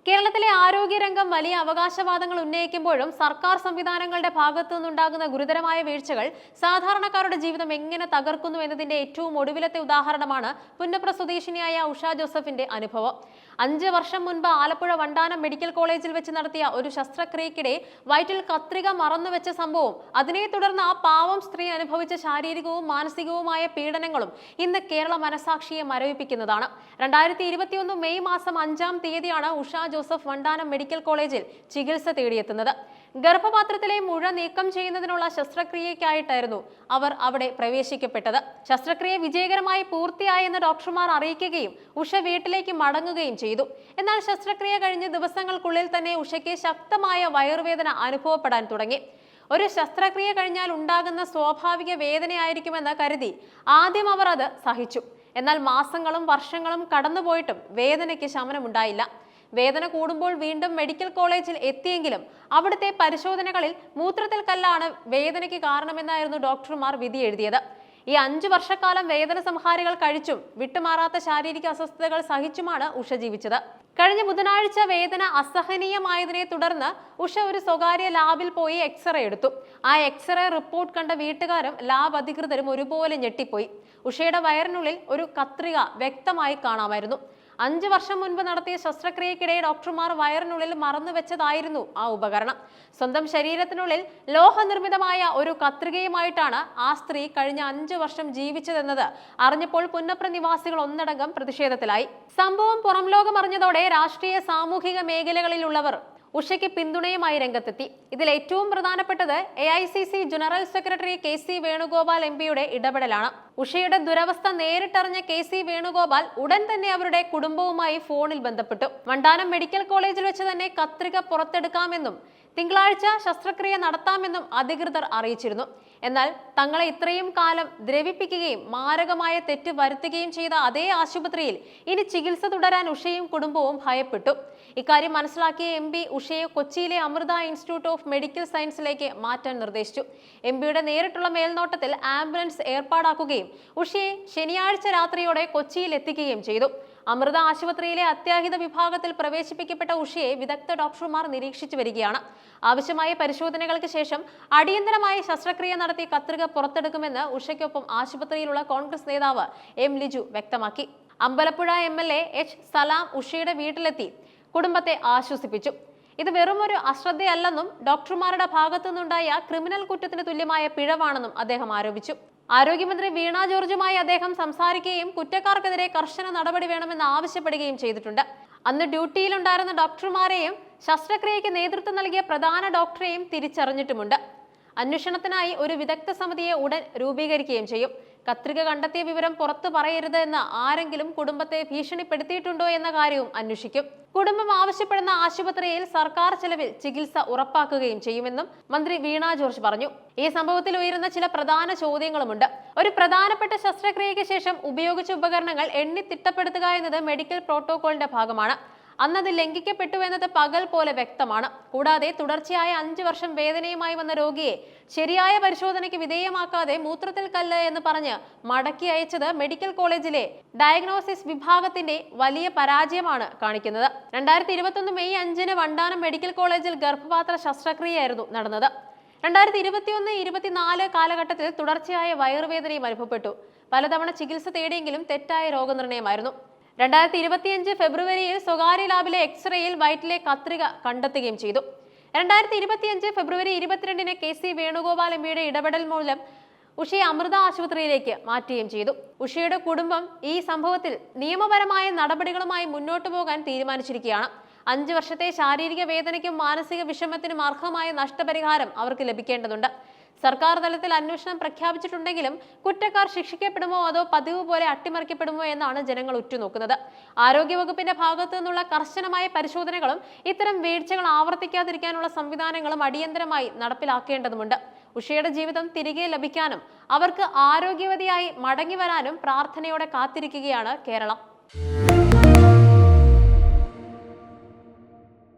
കേരളത്തിലെ ആരോഗ്യരംഗം വലിയ അവകാശവാദങ്ങൾ ഉന്നയിക്കുമ്പോഴും സർക്കാർ സംവിധാനങ്ങളുടെ ഭാഗത്തു നിന്നുണ്ടാകുന്ന ഗുരുതരമായ വീഴ്ചകൾ സാധാരണക്കാരുടെ ജീവിതം എങ്ങനെ തകർക്കുന്നു എന്നതിന്റെ ഏറ്റവും ഒടുവിലത്തെ ഉദാഹരണമാണ് പുന്നപ്ര സ്വദേശിനിയായ ഉഷ ജോസഫിന്റെ അനുഭവം. 5 വർഷം മുൻപ് ആലപ്പുഴ വണ്ടാനം മെഡിക്കൽ കോളേജിൽ വെച്ച് നടത്തിയ ഒരു ശസ്ത്രക്രിയക്കിടെ വയറ്റിൽ കത്രിക മറന്നുവെച്ച സംഭവം, അതിനെ തുടർന്ന് ആ പാവം സ്ത്രീ അനുഭവിച്ച ശാരീരികവും മാനസികവുമായ പീഡനങ്ങളും ഇന്ന് കേരള മനസാക്ഷിയെ മരവിപ്പിക്കുന്നതാണ്. 2021 മെയ് മാസം 5-ാം തീയതിയാണ് ഉഷ ജോസഫ് വണ്ടാനം മെഡിക്കൽ കോളേജിൽ ചികിത്സ തേടിയെത്തുന്നത്. ഗർഭപാത്രത്തിലെ മുഴ നീക്കം ചെയ്യുന്നതിനുള്ള ശസ്ത്രക്രിയയ്ക്കായിട്ടായിരുന്നു അവർ അവിടെ പ്രവേശിക്കപ്പെട്ടത്. ശസ്ത്രക്രിയ വിജയകരമായി പൂർത്തിയായെന്ന് ഡോക്ടർമാർ അറിയിക്കുകയും ഉഷ വീട്ടിലേക്ക് മടങ്ങുകയും ചെയ്തു. എന്നാൽ ശസ്ത്രക്രിയ കഴിഞ്ഞ് ദിവസങ്ങൾക്കുള്ളിൽ തന്നെ ഉഷയ്ക്ക് ശക്തമായ വയറുവേദന അനുഭവപ്പെടാൻ തുടങ്ങി. ഒരു ശസ്ത്രക്രിയ കഴിഞ്ഞാൽ ഉണ്ടാകുന്ന സ്വാഭാവിക വേദനയായിരിക്കുമെന്ന് കരുതി ആദ്യം അവർ അത് സഹിച്ചു. എന്നാൽ മാസങ്ങളും വർഷങ്ങളും കടന്നുപോയിട്ടും വേദനയ്ക്ക് ശമനമുണ്ടായില്ല. വേദന കൂടുമ്പോൾ വീണ്ടും മെഡിക്കൽ കോളേജിൽ എത്തിയെങ്കിലും അവിടുത്തെ പരിശോധനകളിൽ മൂത്രത്തിൽ കല്ലാണ് വേദനയ്ക്ക് കാരണമെന്നായിരുന്നു ഡോക്ടർമാർ വിധി എഴുതിയത്. ഈ 5 വർഷക്കാലം വേദന സംഹാരികൾ കഴിച്ചും വിട്ടുമാറാത്ത ശാരീരിക അസ്വസ്ഥതകൾ സഹിച്ചുമാണ് ഉഷ ജീവിച്ചത്. കഴിഞ്ഞ ബുധനാഴ്ച വേദന അസഹനീയമായതിനെ തുടർന്ന് ഉഷ ഒരു സ്വകാര്യ ലാബിൽ പോയി എക്സ്റേ എടുത്തു. ആ എക്സ്റേ റിപ്പോർട്ട് കണ്ട വീട്ടുകാരും ലാബ് അധികൃതരും ഒരുപോലെ ഞെട്ടിപ്പോയി. ഉഷയുടെ വയറിനുള്ളിൽ ഒരു കത്രിക വ്യക്തമായി കാണാമായിരുന്നു. 5 വർഷം മുൻപ് നടത്തിയ ശസ്ത്രക്രിയക്കിടെ ഡോക്ടർമാർ വയറിനുള്ളിൽ മറന്നുവെച്ചതായിരുന്നു ആ ഉപകരണം. സ്വന്തം ശരീരത്തിനുള്ളിൽ ലോഹനിർമ്മിതമായ ഒരു കത്രികയുമായിട്ടാണ് ആ സ്ത്രീ കഴിഞ്ഞ 5 വർഷം ജീവിച്ചതെന്നത് അറിഞ്ഞപ്പോൾ പുന്നപ്ര നിവാസികൾ ഒന്നടങ്കം പ്രതിഷേധത്തിലായി. സംഭവം പുറം ലോകം അറിഞ്ഞതോടെ രാഷ്ട്രീയ സാമൂഹിക മേഖലകളിലുള്ളവർ ഉഷയ്ക്ക് പിന്തുണയുമായി രംഗത്തെത്തി. ഇതിൽ ഏറ്റവും പ്രധാനപ്പെട്ടത് AICC general secretary KC Venugopal MPയുടെ ഇടപെടലാണ്. ഉഷയുടെ ദുരവസ്ഥ നേരിട്ടറിഞ്ഞ KC വേണുഗോപാൽ ഉടൻ തന്നെ അവരുടെ കുടുംബവുമായി ഫോണിൽ ബന്ധപ്പെട്ടു. വണ്ടാനം മെഡിക്കൽ കോളേജിൽ വെച്ച് തന്നെ കത്രിക പുറത്തെടുക്കാമെന്നും തിങ്കളാഴ്ച ശസ്ത്രക്രിയ നടത്താമെന്നും അധികൃതർ അറിയിച്ചിരുന്നു. എന്നാൽ തങ്ങളെ ഇത്രയും കാലം ദ്രവിപ്പിക്കുകയും മാരകമായ തെറ്റ് വരുത്തുകയും ചെയ്ത അതേ ആശുപത്രിയിൽ ഇനി ചികിത്സ തുടരാൻ ഉഷയും കുടുംബവും ഭയപ്പെട്ടു. ഇക്കാര്യം മനസ്സിലാക്കിയ MP ഉഷയെ കൊച്ചിയിലെ അമൃത ഇൻസ്റ്റിറ്റ്യൂട്ട് ഓഫ് മെഡിക്കൽ സയൻസിലേക്ക് മാറ്റാൻ നിർദ്ദേശിച്ചു. MPയുടെ നേരിട്ടുള്ള മേൽനോട്ടത്തിൽ ആംബുലൻസ് ഏർപ്പാടാക്കുകയും ഉഷയെ ശനിയാഴ്ച രാത്രിയോടെ കൊച്ചിയിൽ എത്തിക്കുകയും ചെയ്തു. അമൃത ആശുപത്രിയിലെ അത്യാഹിത വിഭാഗത്തിൽ പ്രവേശിപ്പിക്കപ്പെട്ട ഉഷയെ വിദഗ്ധ ഡോക്ടർമാർ നിരീക്ഷിച്ചു വരികയാണ്. ആവശ്യമായ പരിശോധനകൾക്ക് ശേഷം അടിയന്തരമായി ശസ്ത്രക്രിയ നടത്തി കത്രിക പുറത്തെടുക്കുമെന്ന് ഉഷയ്ക്കൊപ്പം ആശുപത്രിയിലുള്ള കോൺഗ്രസ് നേതാവ് M ലിജു വ്യക്തമാക്കി. അമ്പലപ്പുഴ MLA H സലാം ഉഷയുടെ വീട്ടിലെത്തി കുടുംബത്തെ ആശ്വസിപ്പിച്ചു. ഇത് വെറുമൊരു അശ്രദ്ധയല്ലെന്നും ഡോക്ടർമാരുടെ ഭാഗത്തു നിന്നുണ്ടായ ക്രിമിനൽ കുറ്റത്തിന് തുല്യമായ പിഴവാണെന്നും അദ്ദേഹം ആരോപിച്ചു. ആരോഗ്യമന്ത്രി വീണ ജോർജുമായി അദ്ദേഹം സംസാരിക്കുകയും കുറ്റക്കാർക്കെതിരെ കർശന നടപടി വേണമെന്ന് ആവശ്യപ്പെടുകയും ചെയ്തിട്ടുണ്ട്. അന്ന് ഡ്യൂട്ടിയിലുണ്ടായിരുന്ന ഡോക്ടർമാരെയും ശസ്ത്രക്രിയയ്ക്ക് നേതൃത്വം നൽകിയ പ്രധാന ഡോക്ടറെയും തിരിച്ചറിഞ്ഞിട്ടുമുണ്ട്. അന്വേഷണത്തിനായി ഒരു വിദഗ്ധ സമിതിയെ ഉടൻ രൂപീകരിക്കുകയും ചെയ്യും. കത്രിക കണ്ടെത്തിയ വിവരം പുറത്തു പറയരുത് എന്ന് ആരെങ്കിലും കുടുംബത്തെ ഭീഷണിപ്പെടുത്തിയിട്ടുണ്ടോ എന്ന കാര്യവും അന്വേഷിക്കും. കുടുംബം ആവശ്യപ്പെടുന്ന ആശുപത്രിയിൽ സർക്കാർ ചെലവിൽ ചികിത്സ ഉറപ്പാക്കുകയും ചെയ്യുമെന്നും മന്ത്രി വീണ ജോർജ് പറഞ്ഞു. ഈ സംഭവത്തിൽ ഉയരുന്ന ചില പ്രധാന ചോദ്യങ്ങളുമുണ്ട്. ഒരു പ്രധാനപ്പെട്ട ശസ്ത്രക്രിയയ്ക്ക് ശേഷം ഉപയോഗിച്ച ഉപകരണങ്ങൾ എണ്ണി തിട്ടപ്പെടുത്തുക എന്നത് മെഡിക്കൽ പ്രോട്ടോകോളിന്റെ ഭാഗമാണ്. അന്നത് ലംഘിക്കപ്പെട്ടു എന്നത് പകൽ പോലെ വ്യക്തമാണ്. കൂടാതെ തുടർച്ചയായ 5 വർഷം വേദനയുമായി വന്ന രോഗിയെ ശരിയായ പരിശോധനയ്ക്ക് വിധേയമാക്കാതെ മൂത്രത്തിൽ കല്ല് എന്ന് പറഞ്ഞ് മടക്കി അയച്ചത് മെഡിക്കൽ കോളേജിലെ ഡയഗ്നോസിസ് വിഭാഗത്തിന്റെ വലിയ പരാജയമാണ് കാണിക്കുന്നത്. 2021 മെയ് 5-ന് വണ്ടാനം മെഡിക്കൽ കോളേജിൽ ഗർഭപാത്ര ശസ്ത്രക്രിയയായിരുന്നു നടന്നത്. 2021-24 കാലഘട്ടത്തിൽ തുടർച്ചയായ വയറുവേദനയും അനുഭവപ്പെട്ടു. പലതവണ ചികിത്സ തേടിയെങ്കിലും തെറ്റായ രോഗനിർണയമായിരുന്നു. 2025 ഫെബ്രുവരിയിൽ സ്വകാര്യ ലാബിലെ എക്സ്റേയിൽ വയറ്റിലെ കത്രിക കണ്ടെത്തുകയും ചെയ്തു. 2025 ഫെബ്രുവരി 22-ന് KC വേണുഗോപാൽ MPയുടെ ഇടപെടൽ മൂലം ഉഷയെ അമൃത ആശുപത്രിയിലേക്ക് മാറ്റുകയും ചെയ്തു. ഉഷയുടെ കുടുംബം ഈ സംഭവത്തിൽ നിയമപരമായ നടപടികളുമായി മുന്നോട്ടു പോകാൻ തീരുമാനിച്ചിരിക്കുകയാണ്. 5 വർഷത്തെ ശാരീരിക വേദനയ്ക്കും മാനസിക വിഷമത്തിനും അർഹമായ നഷ്ടപരിഹാരം അവർക്ക് ലഭിക്കേണ്ടതുണ്ട്. സർക്കാർ തലത്തിൽ അന്വേഷണം പ്രഖ്യാപിച്ചിട്ടുണ്ടെങ്കിലും കുറ്റക്കാർ ശിക്ഷിക്കപ്പെടുമോ അതോ പതിവ് പോലെ അട്ടിമറിക്കപ്പെടുമോ എന്നാണ് ജനങ്ങൾ ഉറ്റുനോക്കുന്നത്. ആരോഗ്യവകുപ്പിന്റെ ഭാഗത്തു നിന്നുള്ള കർശനമായ പരിശോധനകളും ഇത്തരം വീഴ്ചകൾ ആവർത്തിക്കാതിരിക്കാനുള്ള സംവിധാനങ്ങളും അടിയന്തരമായി നടപ്പിലാക്കേണ്ടതുണ്ട്. ഉഷയുടെ ജീവിതം തിരികെ ലഭിക്കാനും അവർക്ക് ആരോഗ്യവതിയായി മടങ്ങി വരാനും പ്രാർത്ഥനയോടെ കാത്തിരിക്കുകയാണ് കേരളം.